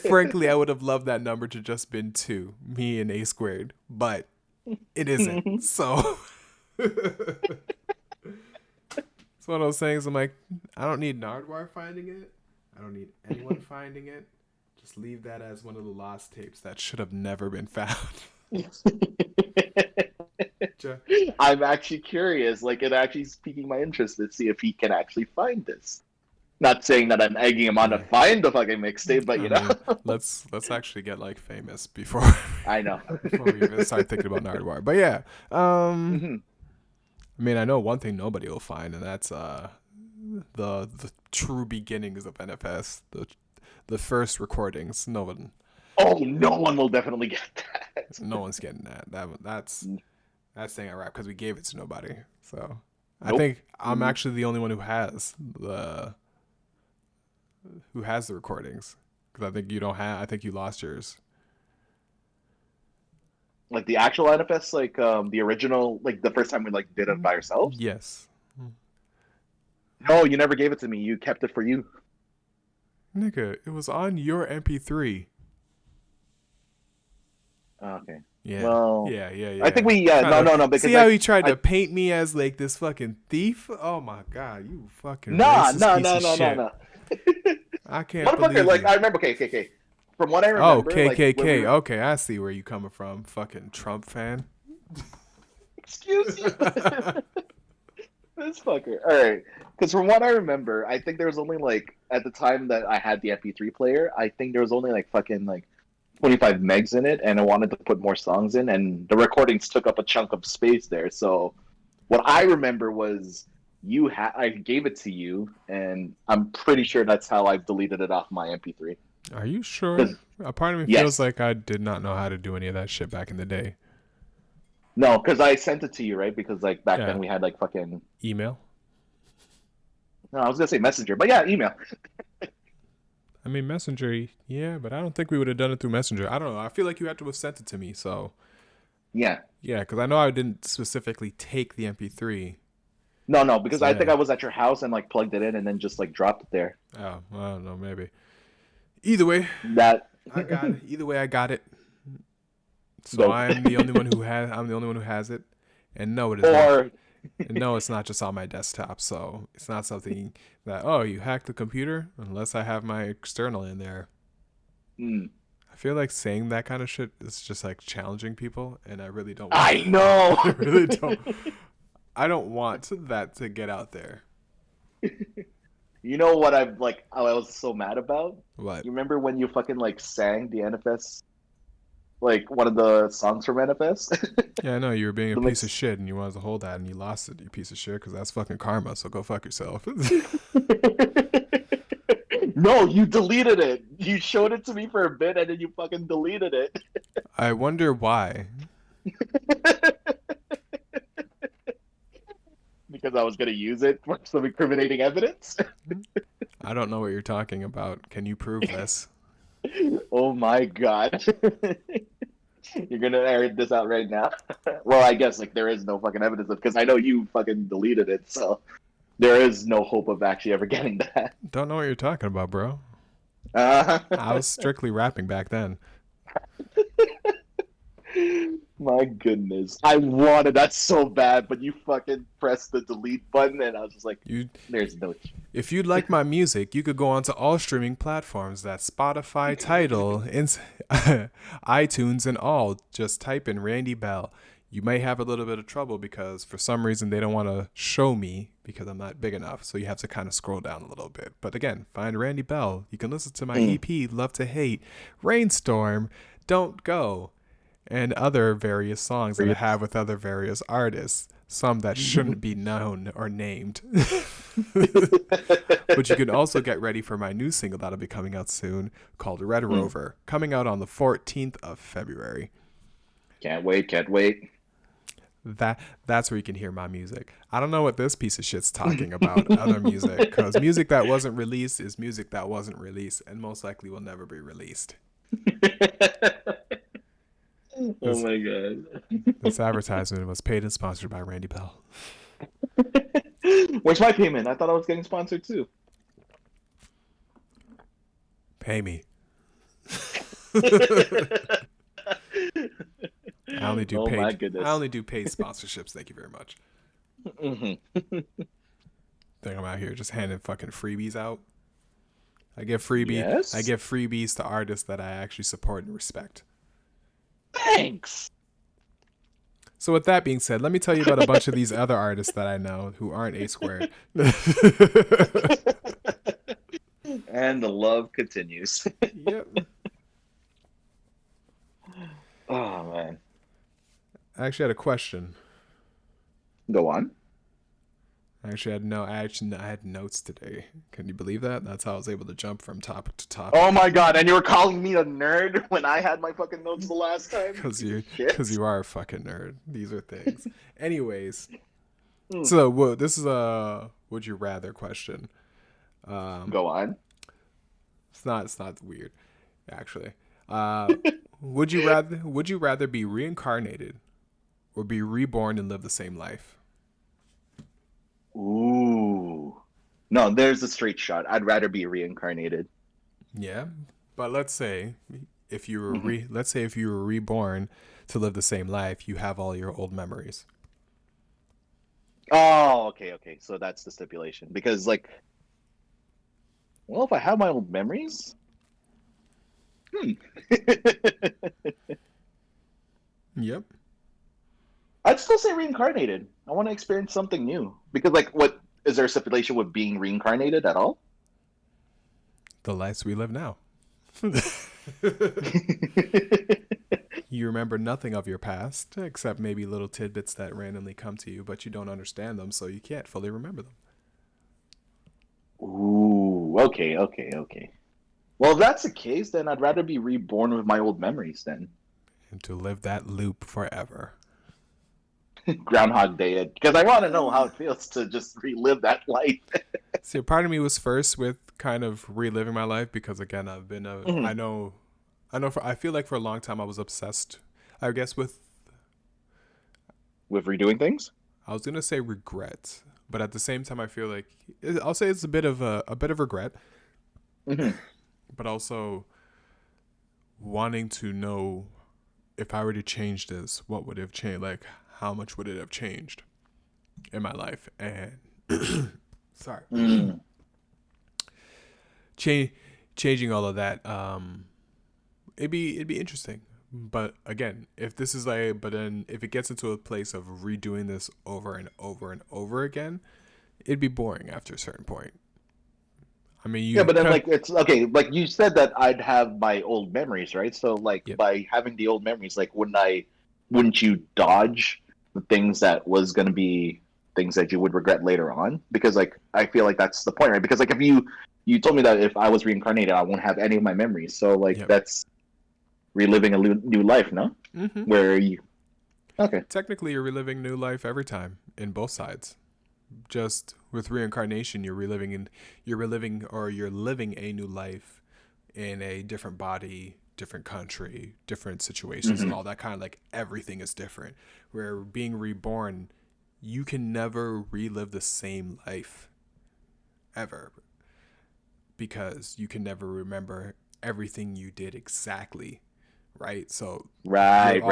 Frankly, I would have loved that number to just been 2, me and A-squared, but it isn't. So it's one of those things. I'm like, I don't need Nardwuar finding it. I don't need anyone finding it. Just leave that as one of the lost tapes that should have never been found. I'm actually curious. Like, it actually is piquing my interest to see if he can actually find this. Not saying that I'm egging him on to find the fucking mixtape, but you know, let's actually get like famous before I know before we even start thinking about Nardwuar. But yeah, I mean, I know one thing nobody will find, and that's the true beginnings of NFS, the first recordings. No one will definitely get that. No one's getting that. That's staying at rap because we gave it to nobody. So I think I'm actually the only one who has the recordings, because I think you don't have. I think you lost yours. Like the actual NFS, like the original, like the first time we like did it by ourselves. Yes. No, you never gave it to me. You kept it for you. Nigga, it was on your MP3. Okay. Yeah. Well, Yeah. I think we no because see how he tried to paint me as like this fucking thief? Oh my god, you fucking no racist no piece no of no no shit! no. I can't Motherfucker, believe like you. I remember. Okay. From what I Oh, remember, like when we KKK. were. Okay, I see where you coming from. Fucking Trump fan. Excuse you. This fucker. All right. Because from what I remember, I think there was only like at the time that I had the MP3 player, I think there was only like fucking like 25 megs in it, and I wanted to put more songs in, and the recordings took up a chunk of space there. So what I remember was I gave it to you, and I'm pretty sure that's how I've deleted it off my MP3. Are you sure? Because A part of me feels yes, like I did not know how to do any of that shit back in the day. no, because I sent it to you, right? Because like back Yeah. then we had like fucking. Email. No, I was gonna say Messenger, but yeah, email. I mean, Messenger, yeah, but I don't think we would have done it through Messenger. I don't know. I feel like you had to have sent it to me, so. Yeah. Yeah, because I know I didn't specifically take the MP3. No, because So, I think yeah. I was at your house and like plugged it in and then just like dropped it there. Oh, I don't know, maybe. Either way, That I got it. Either way, I got it. So dope. I'm the only one who has it. And no, it is not. Or And no, it's not just on my desktop. So it's not something that, oh, you hacked the computer, unless I have my external in there. I feel like saying that kind of shit is just like challenging people, and I really don't want I know. I really don't. I don't want that to get out there. You know what I was so mad about? What? You remember when you fucking like sang the NFS, like one of the songs from NFS? Yeah, I know you were being a The piece of mix- shit, and you wanted to hold that, and you lost it, you piece of shit, because that's fucking karma. So go fuck yourself. No, you deleted it. You showed it to me for a bit and then you fucking deleted it. I wonder why. Because I was gonna use it for some incriminating evidence. I don't know what you're talking about. Can you prove this? Oh my god. You're gonna air this out right now. Well, I guess like there is no fucking evidence because I know you fucking deleted it, so there is no hope of actually ever getting that. Don't know what you're talking about, bro. Uh, I was strictly rapping back then. my goodness. I wanted that so bad, but you fucking pressed the delete button and I was just like, You, there's no if you'd like my music, you could go onto all streaming platforms. That's Spotify, Tidal, iTunes, and all. Just type in Randy Bell. You may have a little bit of trouble because for some reason they don't want to show me because I'm not big enough. So you have to kind of scroll down a little bit. But again, find Randy Bell. You can listen to my EP, Love to Hate, Rainstorm, Don't Go, and other various songs that I have with other various artists. Some that shouldn't be known or named. But you can also get ready for my new single that'll be coming out soon called Red Rover, coming out on the 14th of February. Can't wait. That's where you can hear my music. I don't know what this piece of shit's talking about, other music, because music that wasn't released is music that wasn't released and most likely will never be released. Oh my god. This advertisement was paid and sponsored by Randy Bell. Where's my payment? I thought I was getting sponsored too. Pay me. I only do Oh paid. my goodness. I only do paid sponsorships. Thank you very much. Mm-hmm. Think I'm out here just handing fucking freebies out. I give freebies to artists that I actually support and respect. Thanks. So with that being said, let me tell you about a bunch of these other artists that I know who aren't A-squared. And the love continues. Yep. Oh man. I actually had a question. Go on. I had notes today. Can you believe that? That's how I was able to jump from topic to topic. Oh my god, and you were calling me a nerd when I had my fucking notes the last time? Because you Shit. are a fucking nerd. These are things. Anyways, so this is a would you rather question. Go on. It's not weird, actually. Would you rather be reincarnated or be reborn and live the same life? Ooh. No, there's a straight shot. I'd rather be reincarnated. Yeah, but let's say if you were let's say if you were reborn to live the same life, you have all your old memories. Oh, okay. So that's the stipulation. Because, like, well, if I have my old memories, Yep. I'd still say reincarnated. I want to experience something new. Because, like, what is there a stipulation with being reincarnated at all? The lives we live now. You remember nothing of your past, except maybe little tidbits that randomly come to you, but you don't understand them, so you can't fully remember them. Ooh, okay. Well, if that's the case, then I'd rather be reborn with my old memories then. And to live that loop forever. Groundhog Day, because I want to know how it feels to just relive that life. See, part of me was first with kind of reliving my life because, again, I've been I feel like for a long time I was obsessed, I guess, with redoing things. I was gonna say regret, but at the same time I feel like I'll say it's a bit of regret, but also wanting to know if I were to change this, what would it have changed? Like, how much would it have changed in my life? And sorry, changing all of that. It'd be interesting. But again, if it gets into a place of redoing this over and over and over again, it'd be boring after a certain point. I mean, but then, like, it's okay. Like, you said that I'd have my old memories, right? So, like, Yep. by having the old memories, like, wouldn't you dodge the things that was going to be things that you would regret later on? Because, like, I feel like that's the point, right? Because, like, if you told me that if I was reincarnated, I won't have any of my memories. So, like, that's reliving a new life, no? Where you... Okay. Technically, you're reliving new life every time in both sides. Just with reincarnation, you're living a new life in a different body, different country, different situations, and all that kind of, like, everything is different. Where being reborn, you can never relive the same life ever, because you can never remember everything you did exactly, right? So right.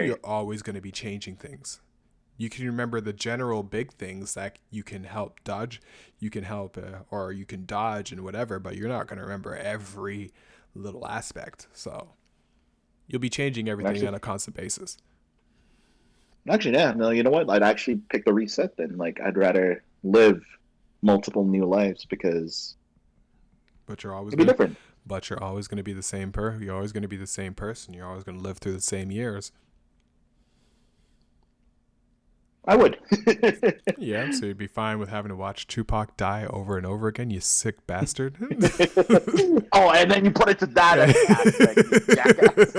You're always going to be changing things. You can remember the general big things that you can help dodge, or you can dodge and whatever, but you're not going to remember every little aspect. So you'll be changing everything on a constant basis. Actually, yeah. No, you know what? I'd actually pick the reset then. Like, I'd rather live multiple new lives because But you're always it'd be different. But you're always going to be the same You're always going to be the same person. You're always going to live through the same years. I would. Yeah, so you'd be fine with having to watch Tupac die over and over again, you sick bastard. Oh, and then you put it to that aspect, you jackass.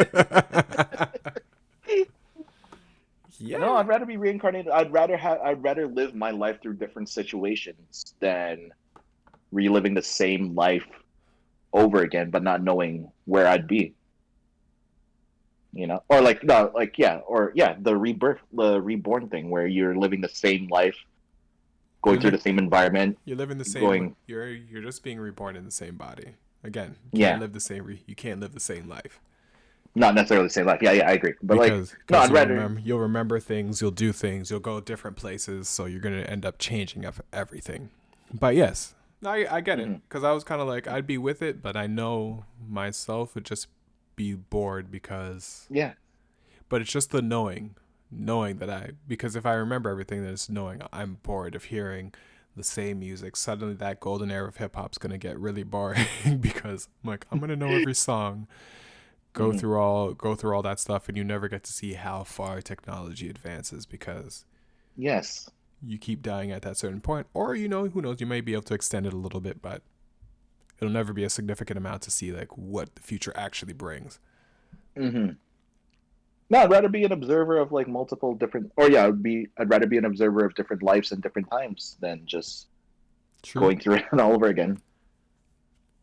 Yeah. No, I'd rather be reincarnated. I'd rather live my life through different situations than reliving the same life over again, but not knowing where I'd be. You know, or like no, like the reborn thing where you're living the same life, going through the same environment. You're living the same. You're just being reborn in the same body. Again, you can't live the same life. Not necessarily the same life. Yeah, I agree. But because I'd rather you'll remember things, you'll do things, you'll go different places, so you're gonna end up changing everything. But yes, I get it, because I was kind of like, I'd be with it, but I know myself would just be bored because but it's just the knowing that because if I remember everything, then it's knowing I'm bored of hearing the same music. Suddenly that golden era of hip-hop's gonna get really boring because I'm like, I'm gonna know every song, go through all that stuff, and you never get to see how far technology advances because you keep dying at that certain point. Or, who knows, you may be able to extend it a little bit, but it'll never be a significant amount to see like what the future actually brings. No, I'd rather be an observer of like multiple different, I'd rather be an observer of different lives and different times than just going through it all over again.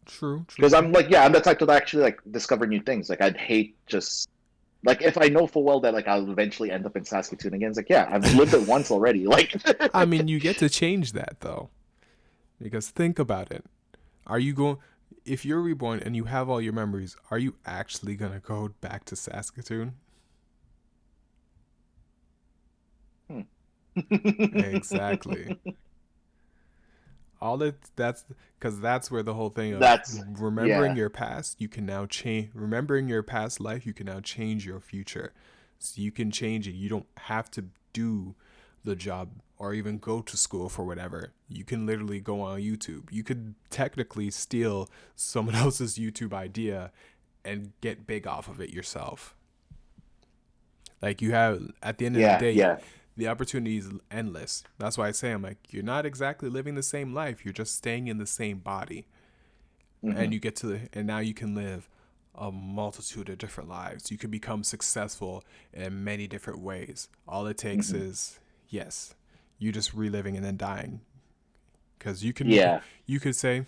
True. Because I'm the type to actually like discover new things. Like, I'd hate just like, if I know full well that like I'll eventually end up in Saskatoon again. It's like, I've lived it once already. Like, I mean, you get to change that though, because think about it. Are you going? if you're reborn and you have all your memories, are you actually gonna go back to Saskatoon? Exactly. That's because that's where the whole thing of remembering your past, you can now change. Remembering your past life, you can now change your future. So you can change it. You don't have to do the job or even go to school for whatever. You can literally go on YouTube. You could technically steal someone else's YouTube idea and get big off of it yourself. Like you have, at the end of the day, the opportunity is endless. That's why I say, I'm like, you're not exactly living the same life. You're just staying in the same body. And you get to, and now you can live a multitude of different lives. You can become successful in many different ways. All it takes is, yes, you just reliving and then dying. Because you can, you could say,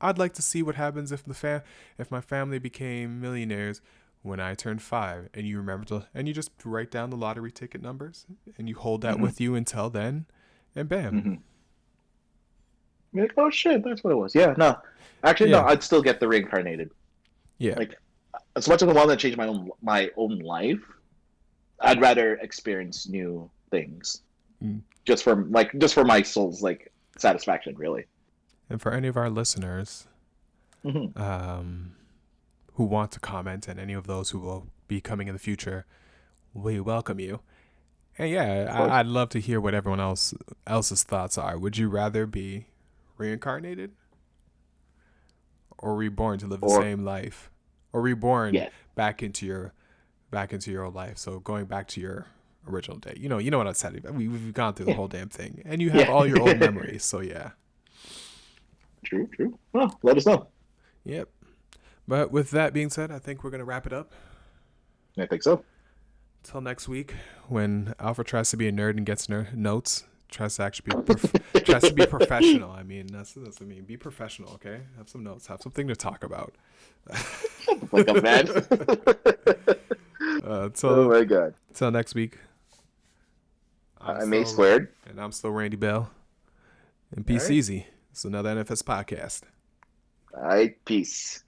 I'd like to see what happens if if my family became millionaires when I turned 5, and you remember and you just write down the lottery ticket numbers and you hold that with you until then, and bam. You're like, oh shit, that's what it was. Yeah, no. Actually, no, I'd still get the reincarnated. Yeah. Like, as much as I want to change my own life, I'd rather experience new things. Just for my soul's like satisfaction, really. And for any of our listeners, who want to comment, and any of those who will be coming in the future, we welcome you. And I'd love to hear what everyone else's thoughts are. Would you rather be reincarnated or reborn to live the same life, or reborn back into your old life? So going back to your original day. You know what I said. We've gone through the whole damn thing, and you have all your old memories. So yeah. True. Well, let us know. Yep. But with that being said, I think we're going to wrap it up. I think so. Until next week, when Alpha tries to be a nerd and gets notes, tries to actually be professional. I mean, that's be professional, okay? Have some notes. Have something to talk about. Like a man. Oh my god. Until next week. I'm A-squared. And I'm still Randy Bell. And peace easy. It's another NFS podcast. All right, peace.